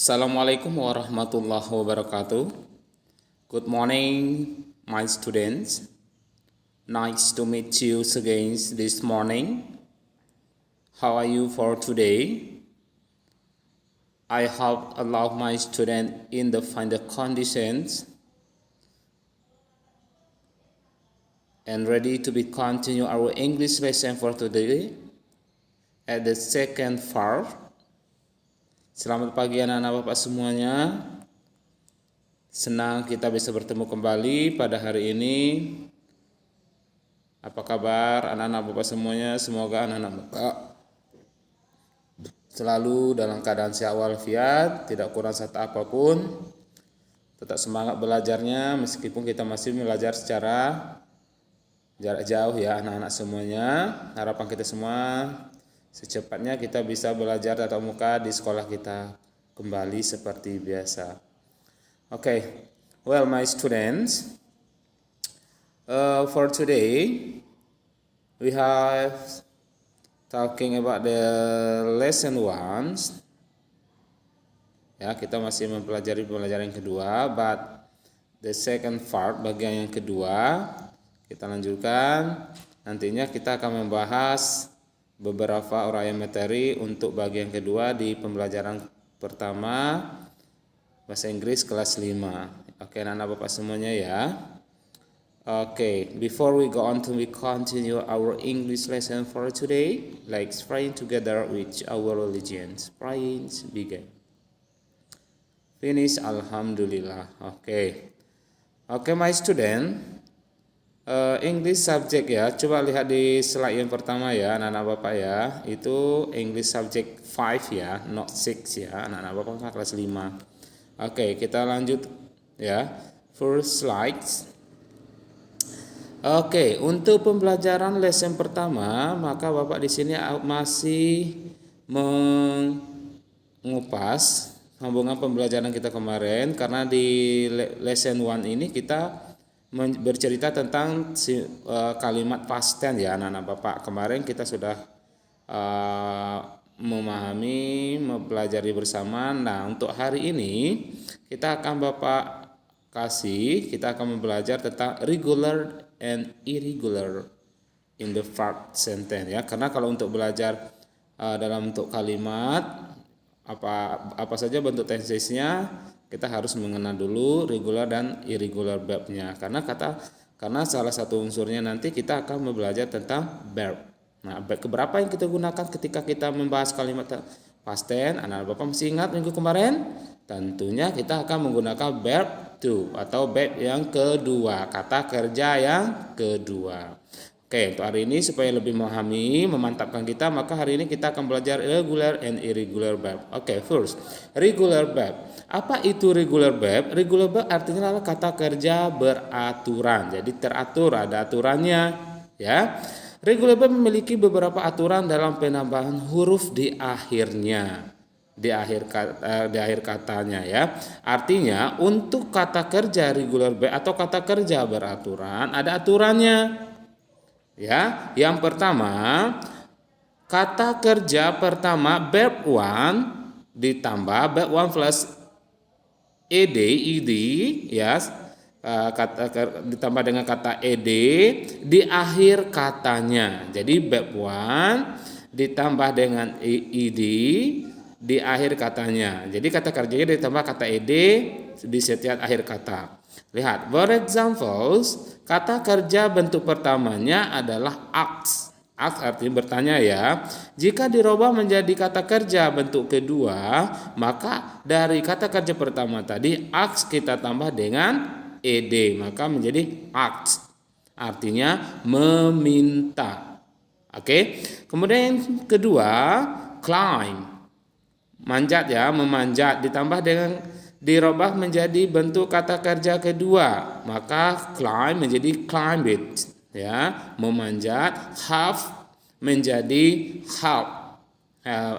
Assalamualaikum warahmatullahi wabarakatuh. Good morning, my students. Nice to meet you again this morning. How are you for today? I hope all of my students in the find the conditions and ready to be continue our English lesson for today at the second part. Selamat pagi anak-anak Bapak semuanya. Senang kita bisa bertemu kembali pada hari ini. Apa kabar anak-anak Bapak semuanya? Semoga anak-anak Bapak selalu dalam keadaan sehat walafiat, tidak kurang satu apapun. Tetap semangat belajarnya meskipun kita masih belajar secara jarak jauh ya anak-anak semuanya. Harapan kita semua secepatnya kita bisa belajar tatap muka di sekolah kita kembali seperti biasa. Okay, well my students, for today we have talking about the lesson 1. Ya, kita masih mempelajari pembelajaran yang kedua, but the second part, bagian yang kedua, kita lanjutkan. Nantinya kita akan membahas beberapa uraian materi untuk bagian kedua di pembelajaran pertama bahasa Inggris kelas 5. Oke, anak-anak Bapak semuanya ya. Oke, before we go on we continue our English lesson for today. Let's pray together with our religions. Praying begin. Finish, alhamdulillah. Oke, my student. English subject ya, coba lihat di slide yang pertama ya anak-anak Bapak ya, itu English subject 5 ya, not 6 ya anak-anak Bapak kelas 5. Oke, kita lanjut ya, first slides. Oke, untuk pembelajaran lesson pertama, maka Bapak di sini masih mengupas sambungan pembelajaran kita kemarin, karena di lesson 1 ini kita bercerita tentang kalimat past tense ya anak-anak Bapak. Kemarin kita sudah memahami, mempelajari bersama. Nah, untuk hari ini kita akan kita akan belajar tentang regular and irregular in the verb sentence ya. Karena kalau untuk belajar dalam bentuk kalimat apa saja bentuk tensesnya, kita harus mengenal dulu regular dan irregular verbnya, karena salah satu unsurnya nanti kita akan belajar tentang verb. Nah, keberapa yang kita gunakan ketika kita membahas kalimat past tense? Anak Bapak masih ingat minggu kemarin? Tentunya kita akan menggunakan verb to atau verb yang kedua, kata kerja yang kedua. Oke, untuk hari ini supaya lebih memahami, memantapkan kita, maka hari ini kita akan belajar regular and irregular verb. Oke, first, regular verb. Apa itu regular verb? Regular verb artinya adalah kata kerja beraturan. Jadi teratur, ada aturannya, ya. Regular verb memiliki beberapa aturan dalam penambahan huruf di akhirnya. Di akhir katanya ya. Artinya untuk kata kerja regular verb atau kata kerja beraturan ada aturannya. Ya, yang pertama, kata kerja pertama verb 1 ditambah verb 1 plus ed ya, ditambah dengan kata ed di akhir katanya. Jadi verb 1 ditambah dengan ed di akhir katanya. Jadi kata kerjanya ditambah kata ed di setiap akhir kata. Lihat, for examples, kata kerja bentuk pertamanya adalah ask. Ask artinya bertanya ya. Jika dirubah menjadi kata kerja bentuk kedua, maka dari kata kerja pertama tadi ask kita tambah dengan ed, maka menjadi ask. Artinya meminta. Oke. Kemudian yang kedua, climb. Manjat ya, memanjat ditambah dengan dirubah menjadi bentuk kata kerja kedua, maka climb menjadi climbed ya, memanjat. Have menjadi help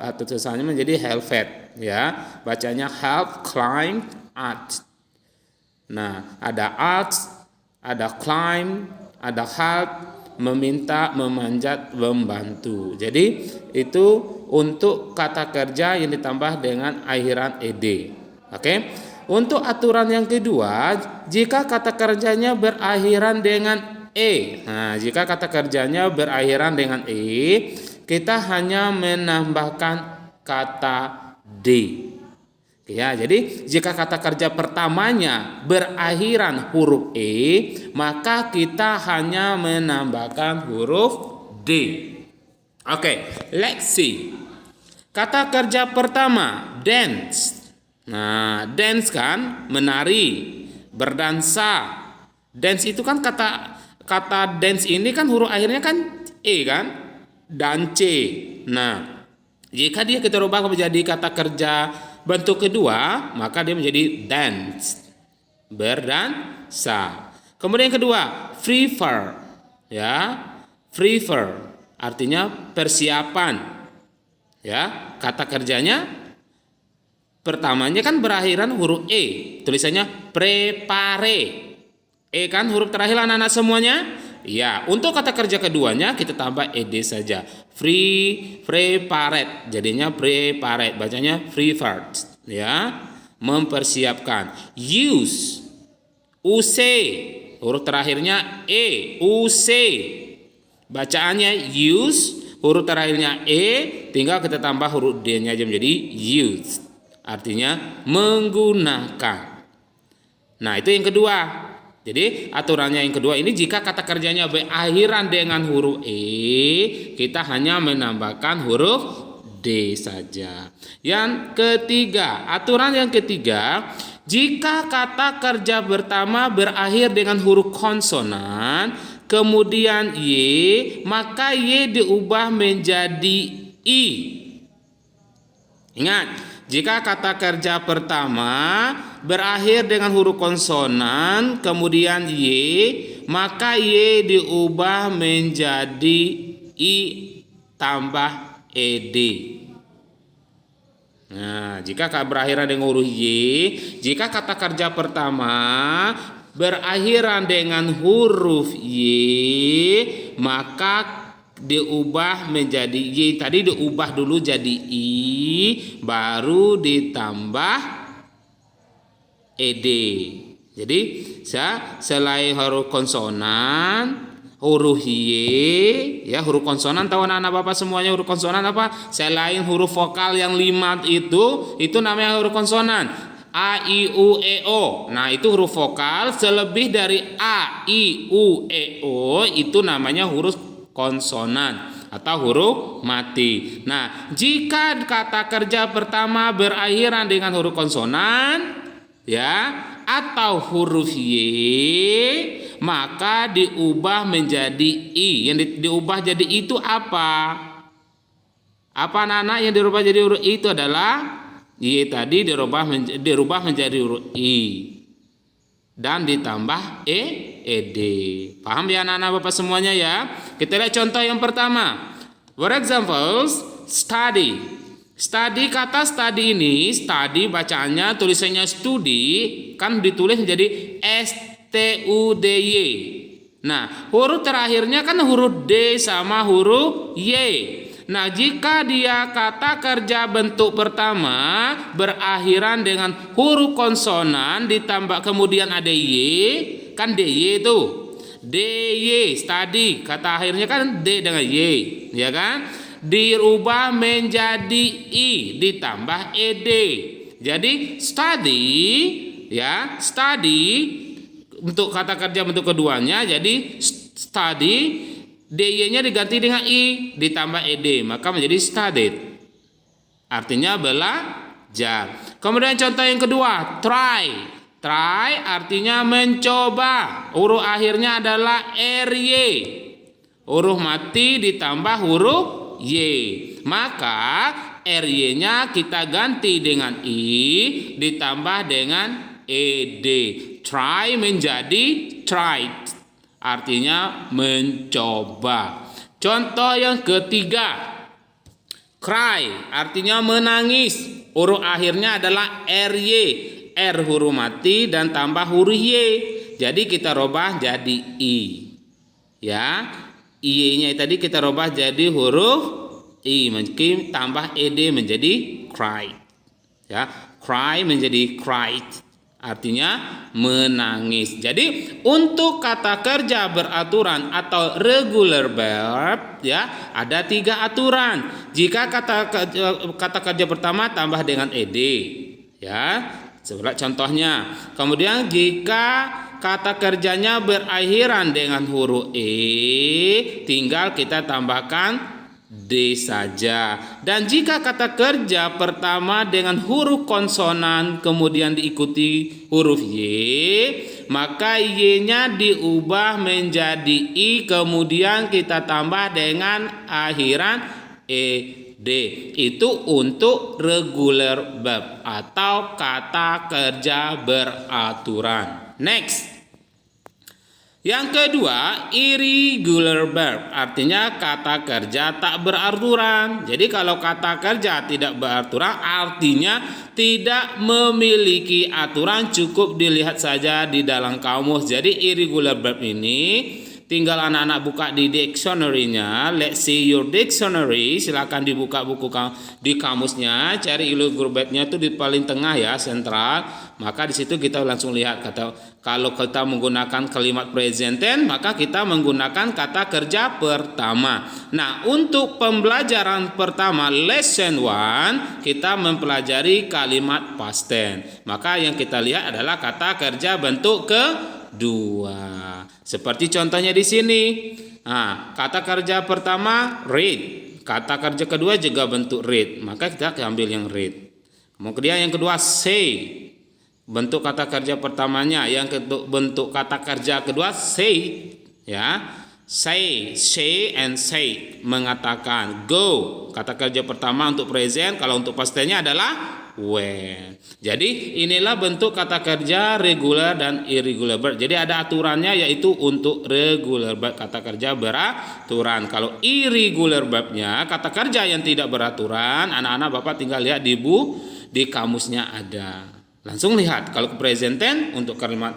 atau tulisannya menjadi helped ya, bacanya help, climb, at. Nah, ada at, ada climb, ada help, meminta, memanjat, membantu. Jadi itu untuk kata kerja yang ditambah dengan akhiran ed. Oke. Untuk aturan yang kedua, jika kata kerjanya berakhiran dengan e. Nah, jika kata kerjanya berakhiran dengan e, kita hanya menambahkan kata d. Ya, jadi jika kata kerja pertamanya berakhiran huruf e, maka kita hanya menambahkan huruf d. Oke, let's see. Kata kerja pertama, dance. Nah, dance kan menari, berdansa. Dance itu kan kata dance ini kan huruf akhirnya kan e kan? Dan c. Nah, jika dia kita rubah menjadi kata kerja bentuk kedua, maka dia menjadi dance, berdansa. Kemudian yang kedua, prefer. Ya, prefer artinya persiapan. Ya, kata kerjanya pertamanya kan berakhiran huruf e, tulisannya prepare. E kan huruf terakhir anak-anak semuanya. Ya, untuk kata kerja keduanya kita tambah ed saja. Prepared. Jadinya prepared, bacanya prepared, ya. Mempersiapkan. Use. Use. Huruf terakhirnya e, use. Bacaannya use, huruf terakhirnya e, tinggal kita tambah huruf d-nya aja menjadi use. Artinya menggunakan. Nah, itu yang kedua. Jadi aturannya yang kedua ini, jika kata kerjanya berakhiran dengan huruf e, kita hanya menambahkan huruf d saja. Yang ketiga, aturan yang ketiga, jika kata kerja pertama berakhir dengan huruf konsonan, kemudian y, maka y diubah menjadi i. Ingat, jika kata kerja pertama berakhir dengan huruf konsonan, kemudian y, maka y diubah menjadi i tambah ed. Nah, jika berakhiran dengan huruf y, jika kata kerja pertama berakhiran dengan huruf y, maka diubah menjadi y, tadi diubah dulu jadi i, baru ditambah ed. Jadi selain huruf konsonan, huruf y, ya, huruf konsonan, tahu anak-anak Bapak semuanya huruf konsonan apa? Selain huruf vokal yang 5 itu namanya huruf konsonan. A, I, U, E, O. Nah, itu huruf vokal. Selebih dari A, I, U, E, O itu namanya huruf konsonan atau huruf mati. Nah, jika kata kerja pertama berakhiran dengan huruf konsonan, ya, atau huruf y, maka diubah menjadi i. Yang diubah jadi itu apa? Apa anak-anak yang dirubah jadi huruf i itu adalah y tadi dirubah menjadi huruf i dan ditambah ed. Paham ya anak-anak Bapak semuanya ya? Kita lihat contoh yang pertama. For example, study. Study, kata study ini, study bacaannya tulisannya studi, kan ditulis menjadi study. Nah, huruf terakhirnya kan huruf d sama huruf y. Nah, jika dia kata kerja bentuk pertama berakhiran dengan huruf konsonan ditambah kemudian ada y, kan dy itu. dy, study, kata akhirnya kan d dengan y, ya kan? Dirubah menjadi i ditambah ed. Jadi study, ya, study untuk kata kerja bentuk keduanya jadi study, dy-nya diganti dengan i ditambah ed, maka menjadi studied. Artinya belajar. Kemudian contoh yang kedua, try. Try artinya mencoba. Huruf akhirnya adalah ry. Huruf mati ditambah huruf y. Maka ry-nya kita ganti dengan i ditambah dengan ed. Try menjadi tried. Artinya mencoba. Contoh yang ketiga, cry artinya menangis. Huruf akhirnya adalah ry, r huruf mati dan tambah huruf y. Jadi kita robah jadi i. Ya, i-nya tadi kita robah jadi huruf i, mungkin tambah ed menjadi cry. Ya, cry menjadi cried, artinya menangis. Jadi untuk kata kerja beraturan atau regular verb ya ada 3 aturan. Jika kata kerja pertama tambah dengan ed ya. Seperti contohnya. Kemudian jika kata kerjanya berakhiran dengan huruf e, tinggal kita tambahkan D saja. Dan jika kata kerja pertama dengan huruf konsonan kemudian diikuti huruf Y, maka Y-nya diubah menjadi I kemudian kita tambah dengan akhiran ED. Itu untuk regular verb atau kata kerja beraturan. Next. Yang kedua, irregular verb, artinya kata kerja tak beraturan. Jadi kalau kata kerja tidak beraturan, artinya tidak memiliki aturan, cukup dilihat saja di dalam kamus. Jadi irregular verb ini tinggal anak-anak buka di dictionary-nya. Let's see your dictionary. Silakan dibuka buku di kamusnya, cari irregular verb-nya itu di paling tengah ya, sentral. Maka di situ kita langsung lihat kalau kita menggunakan kalimat present tense, maka kita menggunakan kata kerja pertama. Nah, untuk pembelajaran pertama lesson 1 kita mempelajari kalimat past tense. Maka yang kita lihat adalah kata kerja bentuk kedua. Seperti contohnya di sini. Nah, kata kerja pertama read. Kata kerja kedua juga bentuk read. Maka kita ambil yang read. Kemudian yang kedua say. Bentuk kata kerja pertamanya, yang bentuk kata kerja kedua say, ya. Say and say mengatakan. Go kata kerja pertama untuk present, kalau untuk past tense-nya adalah when. Jadi inilah bentuk kata kerja regular dan irregular verb. Jadi ada aturannya, yaitu untuk regular verb kata kerja beraturan. Kalau irregular verbnya kata kerja yang tidak beraturan, anak-anak Bapak tinggal lihat di kamusnya ada. Langsung lihat, kalau ke present tense untuk kalimat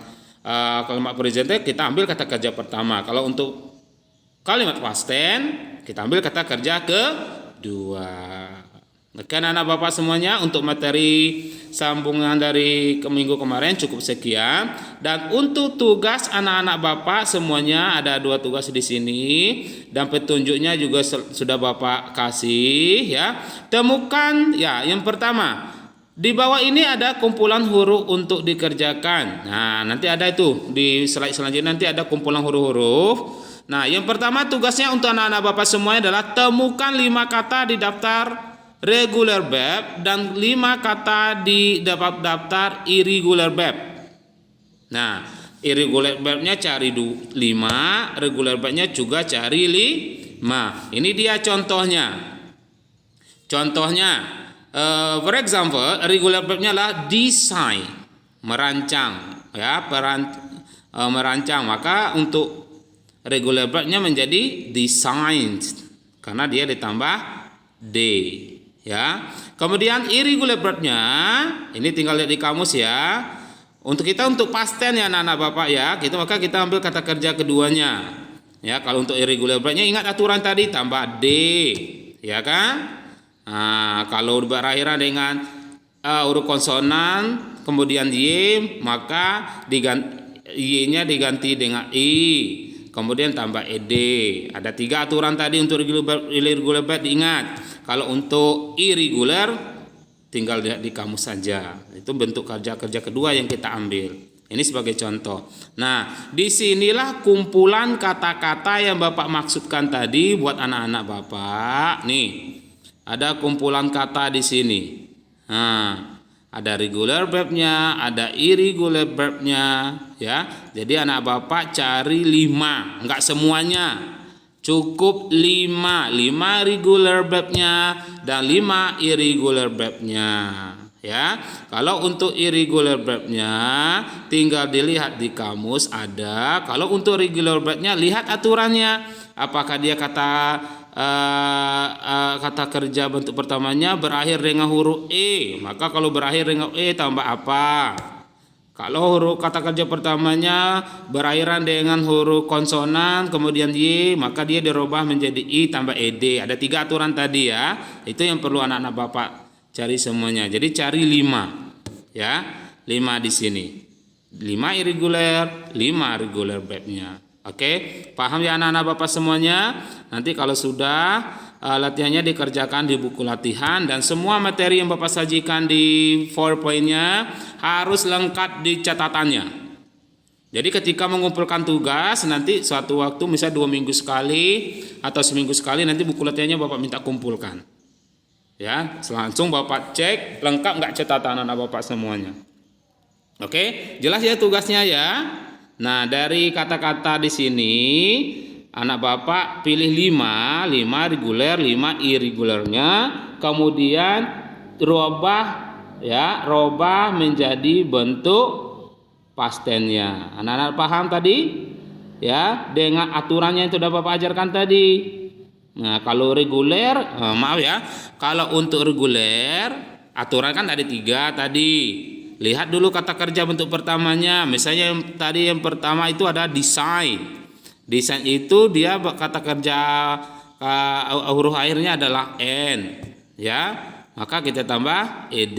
present tense kita ambil kata kerja pertama. Kalau untuk kalimat past tense kita ambil kata kerja kedua. Oke anak Bapak semuanya, untuk materi sambungan dari minggu kemarin cukup sekian. Dan untuk tugas anak-anak Bapak semuanya ada 2 tugas di sini, dan petunjuknya juga sudah Bapak kasih ya. Temukan ya, yang pertama di bawah ini ada kumpulan huruf untuk dikerjakan. Nah, nanti ada itu di slide selanjutnya, nanti ada kumpulan huruf-huruf. Nah, yang pertama tugasnya untuk anak-anak Bapak semuanya adalah temukan 5 kata di daftar regular verb dan 5 kata di daftar irregular verb. Nah, irregular verbnya cari 5, regular verbnya juga cari 5. Ini dia contohnya. For example, regular verbnya adalah design, merancang, ya, merancang. Maka untuk regular verbnya menjadi designed karena dia ditambah d, ya. Kemudian irregular verbnya ini tinggal lihat di kamus ya. Untuk past tense ya anak-anak Bapak ya, maka kita ambil kata kerja keduanya. Ya, kalau untuk irregular verbnya ingat aturan tadi, tambah d, ya kan? Nah, kalau berakhiran dengan huruf konsonan kemudian y, maka y-nya diganti dengan i, kemudian tambah ed. Ada 3 aturan tadi untuk irregular verb, diingat. Kalau untuk irregular tinggal lihat di kamus saja. Itu bentuk kerja kedua yang kita ambil. Ini sebagai contoh. Nah, disinilah kumpulan kata-kata yang Bapak maksudkan tadi buat anak-anak Bapak. Nih. Ada kumpulan kata di sini. Nah, ada regular verbnya, ada irregular verbnya, ya. Jadi anak Bapak cari 5, enggak semuanya. Cukup 5 regular verbnya dan 5 irregular verbnya, ya. Kalau untuk irregular verbnya tinggal dilihat di kamus ada. Kalau untuk regular verbnya lihat aturannya. Apakah dia kata kerja bentuk pertamanya berakhir dengan huruf e, maka kalau berakhir dengan e tambah apa? Kalau huruf kata kerja pertamanya berakhiran dengan huruf konsonan kemudian y, maka dia dirubah menjadi i tambah ed. Ada 3 aturan tadi ya. Itu yang perlu anak-anak Bapak Cari semuanya. Jadi cari 5. Ya, 5 di sini. 5 irregular, 5 regular verbnya. Oke, paham ya anak-anak Bapak semuanya? Nanti kalau sudah latihannya dikerjakan di buku latihan dan semua materi yang Bapak sajikan di PowerPoint-nya harus lengkap di catatannya. Jadi ketika mengumpulkan tugas nanti suatu waktu misalnya 2 minggu sekali atau seminggu sekali nanti buku latihannya Bapak minta kumpulkan. Ya, langsung Bapak cek lengkap nggak catatan anak Bapak semuanya. Oke, jelas ya tugasnya ya. Nah, dari kata-kata di sini anak Bapak pilih 5 reguler, 5 irregularnya, kemudian rubah menjadi bentuk past tense-nya. Anak-anak paham tadi? Ya, dengan aturannya yang sudah Bapak ajarkan tadi. Nah, kalau reguler, kalau untuk reguler aturan kan ada 3 tadi. Lihat dulu kata kerja bentuk pertamanya. Misalnya yang pertama itu ada design. Design itu dia kata kerja huruf akhirnya adalah N, ya. Maka kita tambah ed.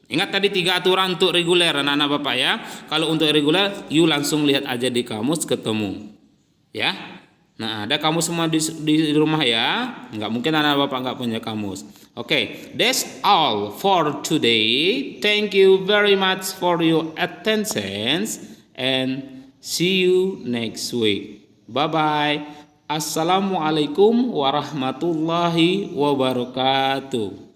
Ingat tadi 3 aturan untuk reguler anak-anak Bapak ya. Kalau untuk reguler, you langsung lihat aja di kamus ketemu. Ya. Nah, ada kamus semua di rumah ya. Nggak mungkin anak Bapak nggak punya kamus. Okay, that's all for today. Thank you very much for your attention and see you next week. Bye-bye. Assalamualaikum warahmatullahi wabarakatuh.